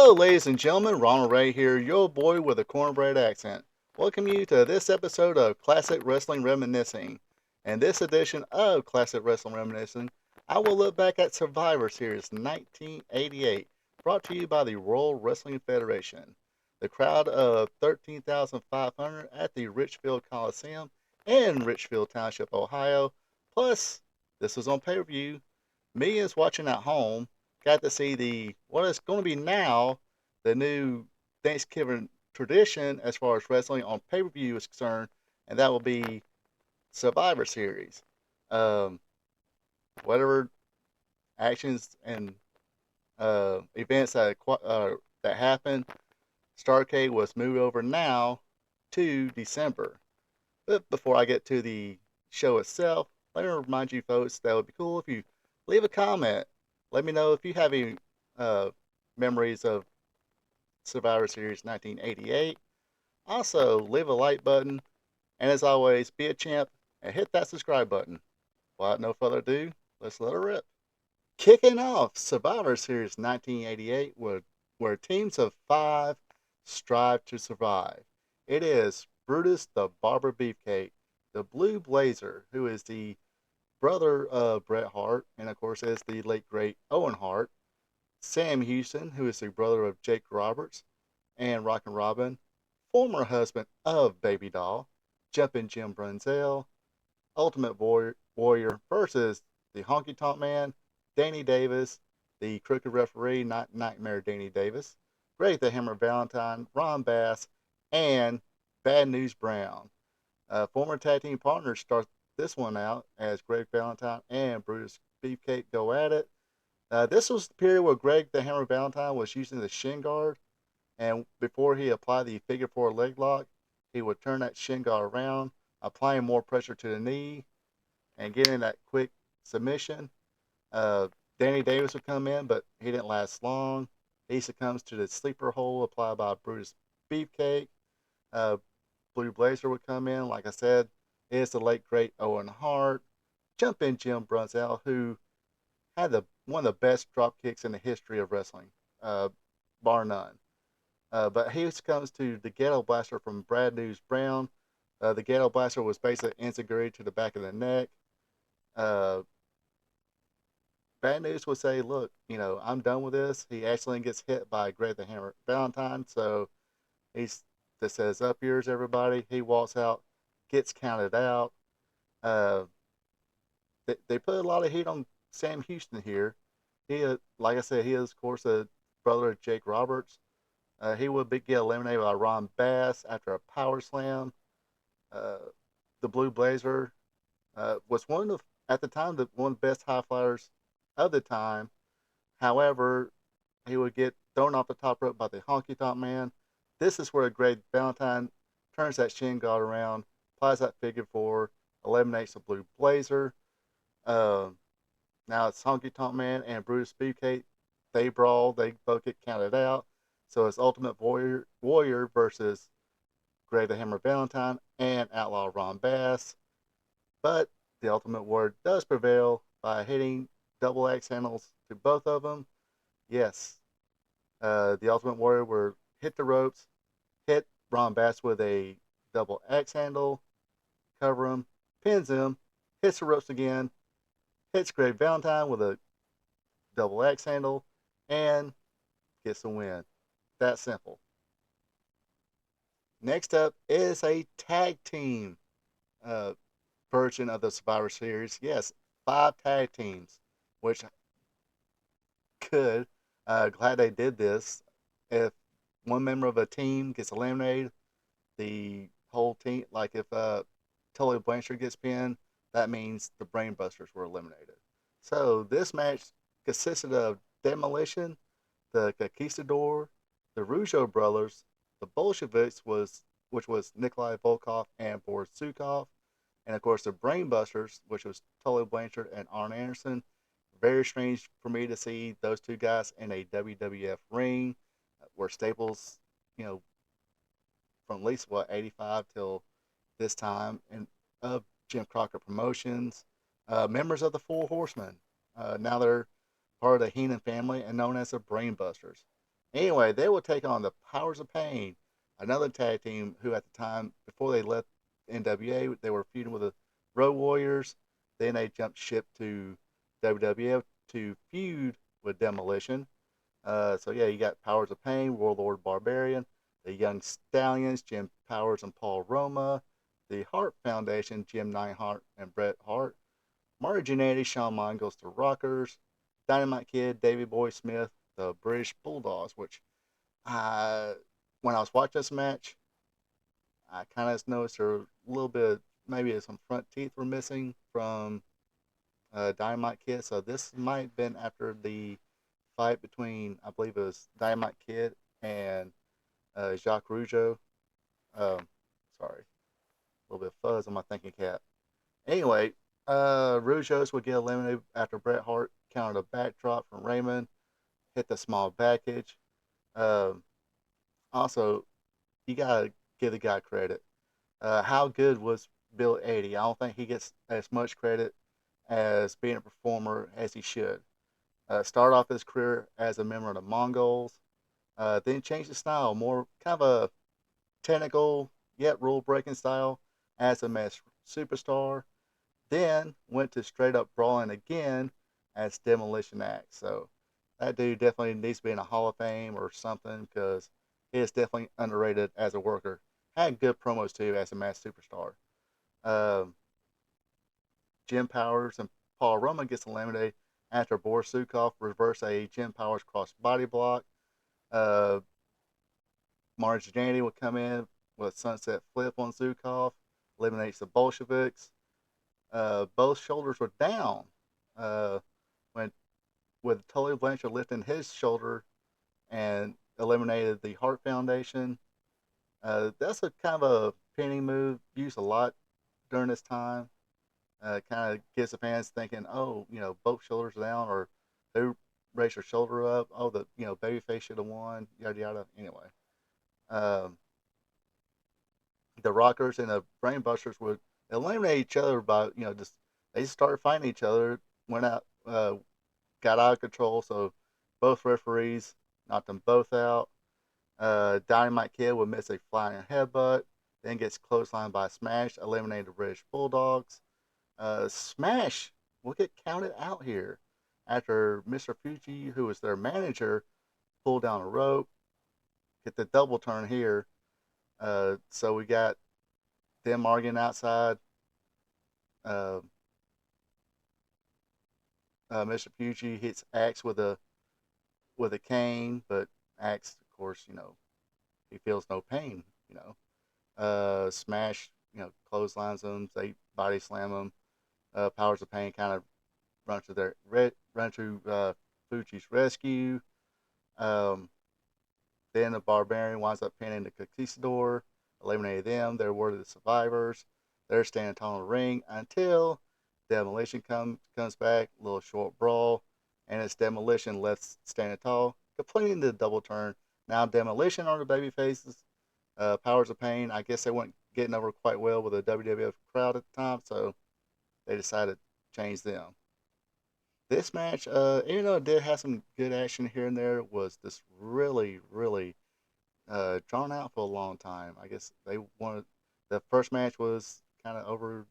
Hello, ladies and gentlemen. Ronald Ray here, your boy with a cornbread accent. Welcome you to this episode of Classic Wrestling Reminiscing. In this edition of Classic Wrestling Reminiscing, I will look back at Survivor Series 1988, brought to you by the World Wrestling Federation. The crowd of 13,500 at the Richfield Coliseum in Richfield Township, Ohio. Plus, this was on pay-per-view. Millions watching at home got to see the what is going to be now the new Thanksgiving tradition as far as wrestling on pay per view is concerned, and that will be Survivor Series. Um, whatever actions and events that happened, Starcade was moved over now to December. But before I get to the show itself, let me remind you folks that would be cool if you leave a comment. Let me know if you have any uh, memories of Survivor Series 1988. Also, leave a like button, and as always, be a champ and hit that subscribe button. Without no further ado, let's let her rip. Kicking off Survivor Series 1988 where teams of five strive to survive. It is Brutus the Barber Beefcake, the Blue Blazer, who is the brother of Bret Hart, and of course is the late great Owen Hart, Sam Houston, who is the brother of Jake Roberts and Rockin' Robin, former husband of Baby Doll, Jumpin' Jim Brunzell, Ultimate Warrior versus the Honky Tonk Man, Danny Davis, the Crooked Referee, not Nightmare Danny Davis, Greg the Hammer Valentine, Ron Bass, and Bad News Brown. Former tag team partners start this one out as Greg Valentine and Brutus Beefcake go at it. This was the period where Greg the Hammer Valentine was using the shin guard, and before he applied the figure four leg lock, he would turn that shin guard around, applying more pressure to the knee and getting that quick submission. Uh, Danny Davis would come in, but he didn't last long. He succumbs to the sleeper hold applied by Brutus Beefcake. Uh, Blue Blazer would come in. Like I said, it's the late great Owen Hart. Jump in Jim Brunzell, who had one of the best drop kicks in the history of wrestling, bar none. But he succumbs to the Ghetto Blaster from Brad News Brown. The Ghetto Blaster was basically integrated to the back of the neck. Uh, Bad News would say, "Look, I'm done with this." He accidentally gets hit by Greg the Hammer Valentine, so he's that says, "Up yours, everybody." He walks out, gets counted out. Uh, they put a lot of heat on Sam Houston here. Like I said, he is, of course, a brother of Jake Roberts. He would get eliminated by Ron Bass after a power slam. Uh, the Blue Blazer was one of, at the time, one of the best high flyers of the time. However, he would get thrown off the top rope by the Honky Tonk Man. This is where Greg Valentine turns that shin guard around, applies that figure four, eliminates the Blue Blazer. Uh, Now it's Honky Tonk Man and Brutus Beefcake. They brawl. They both get counted out. So it's Ultimate Warrior versus Greg the Hammer Valentine and Outlaw Ron Bass. But the Ultimate Warrior does prevail by hitting double axe handles to both of them. Yes, the Ultimate Warrior will hit the ropes, hit Ron Bass with a double axe handle, cover him, pins him, hits the ropes again, hits Greg Valentine with a double axe handle, and gets the win. That simple. Next up is a tag team uh, version of the Survivor Series. Yes, five tag teams, which could. Glad they did this. If one member of a team gets eliminated, the whole team, like if Tully Blanchard gets pinned, that means the Brainbusters were eliminated. So this match consisted of Demolition, the Conquistador, the Rougeau brothers, the Bolsheviks which was Nikolai Volkov and Boris Zukov, and of course the Brainbusters, which was Tully Blanchard and Arn Anderson. Very strange for me to see those two guys in a WWF ring, where Staples, you know, from at least what 85 till this time, and of Jim Crockett Promotions, members of the Four Horsemen. Now they're part of the Heenan family and known as the Brainbusters. Anyway, they will take on the Powers of Pain, another tag team who at the time, before they left NWA, they were feuding with the Road Warriors. Then they jumped ship to WWF to feud with Demolition. So yeah, you got Powers of Pain, Warlord Barbarian, the Young Stallions, Jim Powers and Paul Roma, the Hart Foundation, Jim Neidhart and Bret Hart, Marty Jannetty, Shawn Michaels, the Rockers, Dynamite Kid, Davey Boy Smith, the British Bulldogs. Which I, when I was watching this match, I kind of noticed there were a little bit, maybe some front teeth were missing from Dynamite Kid. So this might have been after the fight between, I believe it was Dynamite Kid and Jacques Rougeau. Um, sorry, a little bit of fuzz on my thinking cap. Anyway, Rougeau's would get eliminated after Bret Hart countered a backdrop from Raymond, hit the small package. Um, Also, you gotta give the guy credit. How good was Bill 80? I don't think he gets as much credit as being a performer as he should. Started off his career as a member of the Mongols, then changed his style, more kind of a technical yet rule breaking style as a masked superstar. Then went to straight up brawling again as Demolition Axe. So that dude definitely needs to be in a Hall of Fame or something because he is definitely underrated as a worker. Had good promos too as a masked superstar. Um, Jim Powers and Paul Roma gets eliminated after Boris Sukov reversed a Jim Powers cross body block. Uh, Marge Jannetty would come in with a sunset flip on Zukov, eliminates the Bolsheviks. Both shoulders were down uh, when with Tully Blanchard lifting his shoulder and eliminated the Hart Foundation. That's a kind of a pinning move used a lot during this time. Kind of gets the fans thinking, oh, both shoulders down, or who raised your shoulder up? Oh, the babyface should have won. Yada yada. Anyway, um, the Rockers and the Brainbusters would eliminate each other by just they started fighting each other, went out, got out of control. So both referees knocked them both out. Dynamite Kid would miss a flying headbutt, then gets clotheslined by Smash, eliminating the British Bulldogs. Smash will get counted out here after Mr. Fuji, who was their manager, pulled down a rope, get the double turn here. So we got them arguing outside. Uh, Mr. Fuji hits Axe with a cane, but Axe, of course, he feels no pain. Smash, clotheslines him. They body slam him. Powers of Pain kind of run to Fuji's rescue. Um, then the Barbarian winds up pinning the Conquistador, eliminating them. They're awarded the survivors. They're standing tall in the ring until Demolition comes back. A little short brawl, and it's Demolition left standing tall, completing the double turn. Now Demolition are the baby faces. Powers of Pain, I guess they weren't getting over quite well with the WWF crowd at the time, so they decided to change them. This match, even though it did have some good action here and there, was this really, really drawn out for a long time. I guess they wanted the first match was kind of over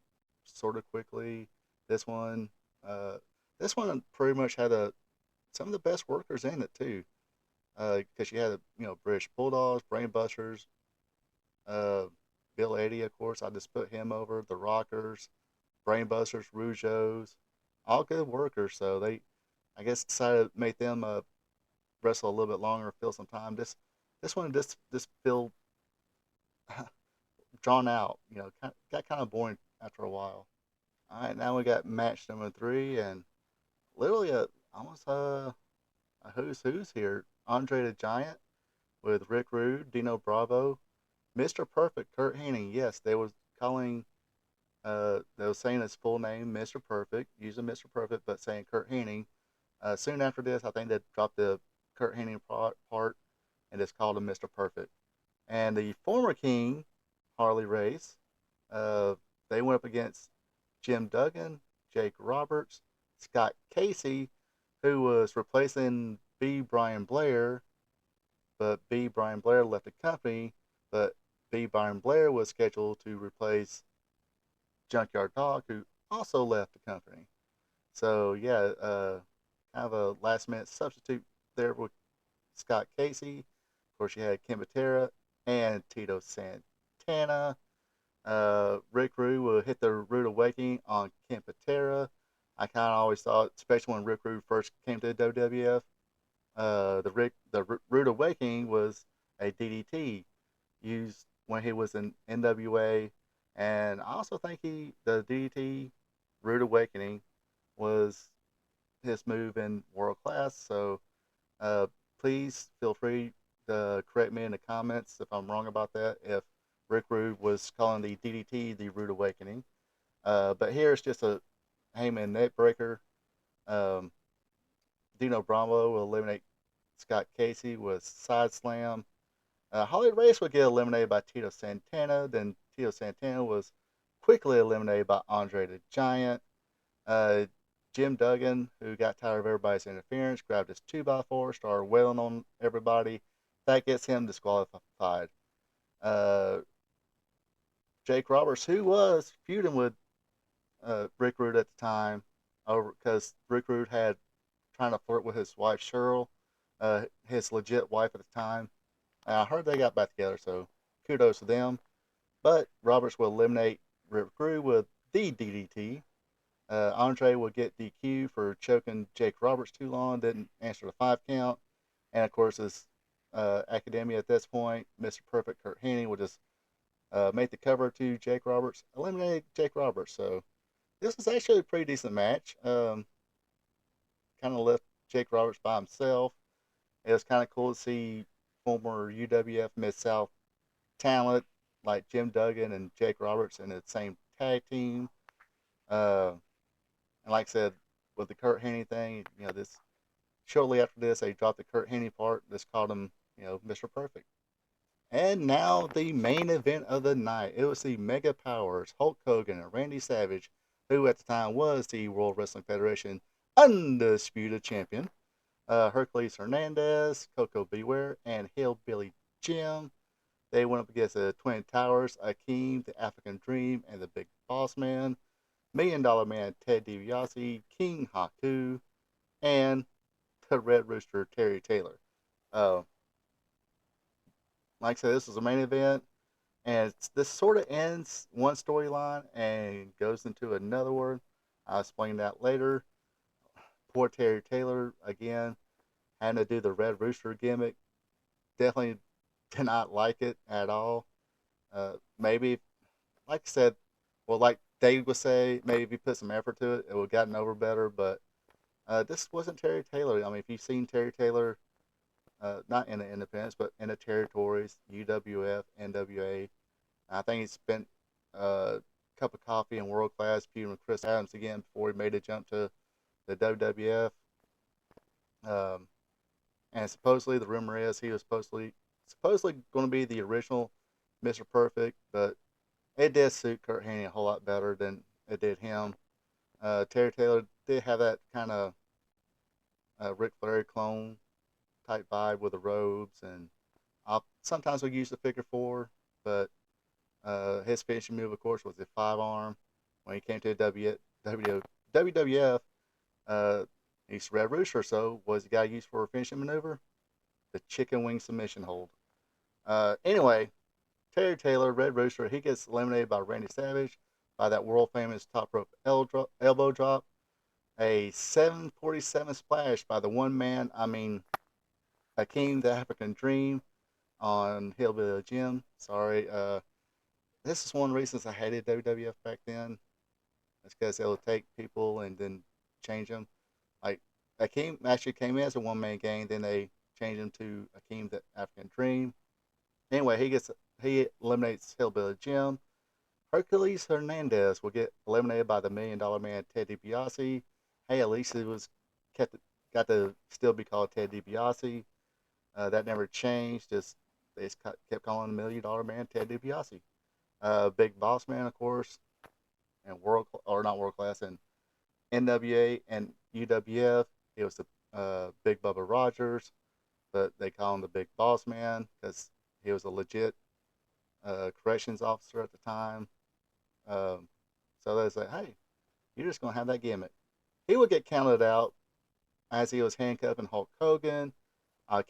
sort of quickly. This one, uh, this one pretty much had some of the best workers in it too. Because you had British Bulldogs, Brainbusters, uh, Bill 80, of course. I just put him over the Rockers, Brainbusters, Rougeos, all good workers. So they, I guess, decided to make them wrestle a little bit longer, fill some time. This one just feel drawn out. Got kind of boring after a while. All right, now we got match number 3, and literally almost a who's here. Andre the Giant with Rick Rude, Dino Bravo, Mr. Perfect, Kurt Hennig. Yes, they was calling. They was saying his full name, Mr. Perfect, using Mr. Perfect, but saying Kurt Hennig. Soon after this, I think they dropped the Kurt Hennig part and just called him Mr. Perfect. And the former king, Harley Race, uh, they went up against Jim Duggan, Jake Roberts, Scott Casey, who was replacing B. Brian Blair, but B. Brian Blair left the company. But B. Brian Blair was scheduled to replace Junkyard Dog, who also left the company. So yeah, kind of a last minute substitute there with Scott Casey. Of course, you had Ken Patera and Tito Santana. Rick Rude will hit the Rude Awakening on Ken Patera. I kind of always thought, especially when Rick Rude first came to the WWF, the Rude Awakening was a DDT used when he was in NWA, and I also think the DDT Rude Awakening was his move in World Class. So uh, please feel free to correct me in the comments if I'm wrong about that. If Rick Rude was calling the DDT the Rude Awakening, but here it's just a Heyman neck breaker. Um, Dino Bravo will eliminate Scott Casey with side slam. Holly Race would get eliminated by Tito Santana. Then Tito Santana was quickly eliminated by Andre the Giant. Uh, Jim Duggan, who got tired of everybody's interference, grabbed his 2x4, started wailing on everybody. That gets him disqualified. Uh, Jake Roberts, who was feuding with Rick Rude at the time, over because Rick Rude had trying to flirt with his wife Cheryl, his legit wife at the time. I heard they got back together, so kudos to them. But Roberts will eliminate Rick Rude with the DDT. Andre will get DQ for choking Jake Roberts too long, didn't answer the 5 count. And of course, his Academia at this point, Mr. Perfect Kurt Hennig will just make the cover to Jake Roberts, eliminate Jake Roberts. So this was actually a pretty decent match. Kind of left Jake Roberts by himself. It was kind of cool to see former UWF Mid South talent like Jim Duggan and Jake Roberts in the same tag team. Uh, and like I said, with the Kurt Hennig thing, this shortly after this, they dropped the Kurt Hennig part. This called him, Mr. Perfect. And now the main event of the night. It was the Mega Powers, Hulk Hogan and Randy Savage, who at the time was the World Wrestling Federation undisputed champion. Hercules Hernandez, Coco Beware, and Hillbilly Jim. They went up against the Twin Towers, Akeem, the African Dream, and the Big Boss Man, Million Dollar Man Ted DiBiase, King Haku, and the Red Rooster Terry Taylor. Uh, like I said, this was the main event, and this sort of ends one storyline and goes into another one. I'll explain that later. Poor Terry Taylor again having to do the Red Rooster gimmick. Definitely did not like it at all. Maybe, like I said, well, like Dave would say, maybe if you put some effort to it, it would have gotten over better. But this wasn't Terry Taylor. I mean, if you've seen Terry Taylor, not in the independents, but in the territories, UWF, NWA, I think he spent a cup of coffee in world class feuding with Chris Adams again before he made a jump to the WWF. Um, and supposedly the rumor is he was supposedly going to be the original Mr. Perfect, but it did suit Kurt Hennig a whole lot better than it did him. Terry Taylor did have that kind of Ric Flair clone type vibe with the robes, and sometimes we use the figure four, but his finishing move, of course, was the 5 arm. When he came to WWF, uh, he's Red Rooster, so was the guy used for a finishing maneuver? The chicken wing submission hold. Anyway, Terry Taylor, Red Rooster, he gets eliminated by Randy Savage by that world famous top rope elbow drop. A 747 splash by the one man, I mean, Hakeem the African Dream on Hillbilly Jim. Sorry. This is one of the reasons I hated WWF back then. It's because they would take people and then change them. Like, Hakeem actually came in as a one man gang, then they changed him to Hakeem the African Dream. Anyway, he eliminates Hillbilly Jim. Hercules Hernandez will get eliminated by the Million Dollar Man Ted DiBiase. Hey, at least it was kept got to still be called Ted DiBiase. That never changed. Just they just kept calling the Million Dollar Man Ted DiBiase. Big Boss Man, of course, and not world class, and NWA and UWF. It was the Big Bubba Rogers. but they call him the Big Boss Man because he was a legit corrections officer at the time. Um, so they say, hey, you're just going to have that gimmick. He would get counted out as he was handcuffing Hulk Hogan.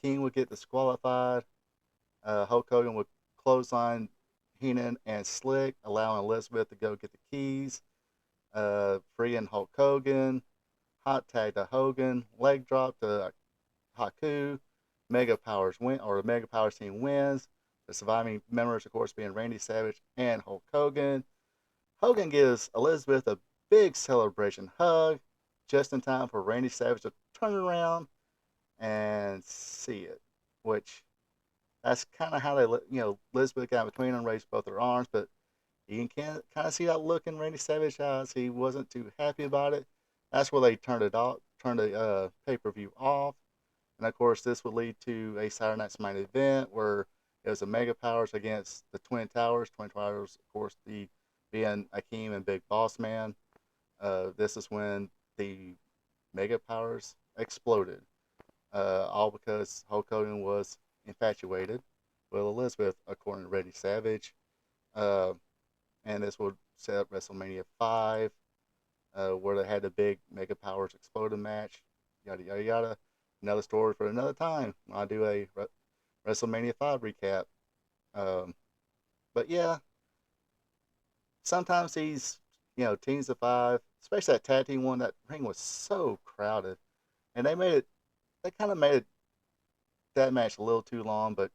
King would get disqualified. Hulk Hogan would clothesline Heenan and Slick, allowing Elizabeth to go get the keys, freeing Hulk Hogan. Hot tag to Hogan, leg drop to Haku. Mega Powers win, or the Mega Powers team wins. The surviving members, of course, being Randy Savage and Hulk Hogan. Hogan gives Elizabeth a big celebration hug, just in time for Randy Savage to turn around and see it. Which that's kind of how they, Elizabeth got between them, raised both her arms, but you can kind of see that look in Randy Savage's eyes. He wasn't too happy about it. That's where they turned it off, turned the pay per view off. And of course, this would lead to a Saturday Night's main event where it was the Mega Powers against the Twin Towers. Twin Towers, of course, the being Akeem and Big Boss Man. This is when the Mega Powers exploded, all because Hulk Hogan was infatuated with Elizabeth, according to Randy Savage. Uh, and this would set up WrestleMania 5, where they had the big Mega Powers exploding match. Yada, yada, yada. Another story for another time. I'll do a WrestleMania 5 recap. Um, but yeah, sometimes these, teams of five, especially that tag team one, that ring was so crowded. And they kind of made that match a little too long, but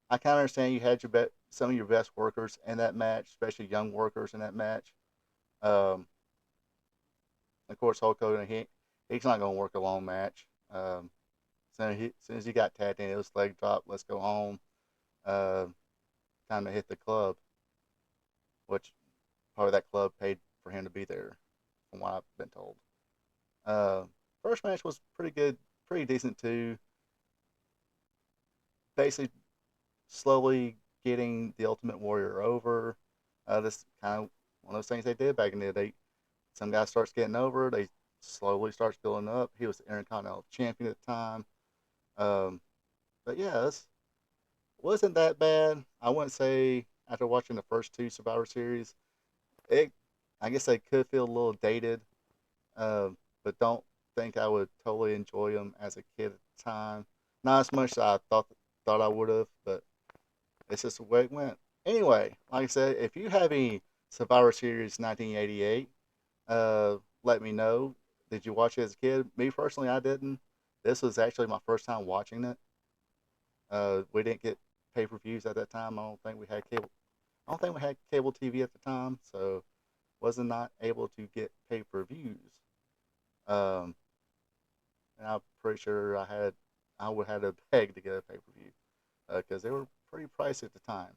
I kind of understand you had some of your best workers in that match, especially young workers in that match. Um, of course, Hulk Hogan, he's not going to work a long match. Soon as he got tagged in, it was leg drop, let's go home. Uh, Time to hit the club, which probably that club paid for him to be there, from what I've been told. Uh, First match was pretty good, pretty decent too. Basically, slowly getting the Ultimate Warrior over. This kind of one of those things they did back in the day. Some guy starts getting over, they slowly starts building up. He was the Intercontinental Champion at the time. Um, but yeah, this wasn't that bad. I wouldn't say after watching the first two Survivor Series, it. I guess they could feel a little dated, but don't think I would totally enjoy them as a kid at the time. Not as much as I thought I would have, but it's just the way it went. Anyway, like I said, if you have any Survivor Series 1988, let me know. Did you watch it as a kid? Me personally, I didn't. This was actually my first time watching it. We didn't get pay per views at that time. I don't think we had cable. I don't think we had cable TV at the time, so wasn't not able to get pay per views. Um, and I'm pretty sure I would have to beg to get a pay per view because they were pretty pricey at the time.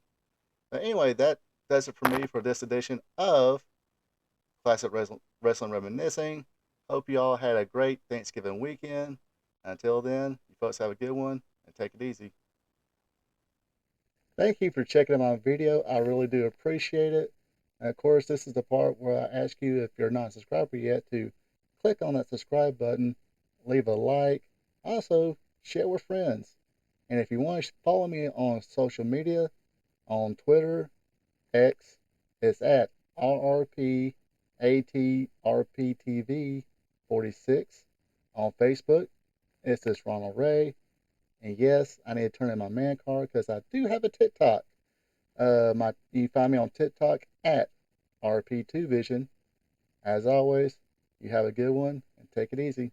But anyway, that does it for me for this edition of Classic Wrestling Reminiscing. Hope you all had a great Thanksgiving weekend. Until then, you folks have a good one and take it easy. Thank you for checking out my video. I really do appreciate it. And of course, this is the part where I ask you, if you're not a subscriber yet, to click on that subscribe button, leave a like, also share with friends. And if you want to follow me on social media, on Twitter, X, it's at RRPATRPTV 46. On Facebook, it's this Ronald Ray. And yes, I need to turn in my man card because I do have a TikTok. You can find me on TikTok at RP2Vision. As always, you have a good one and take it easy.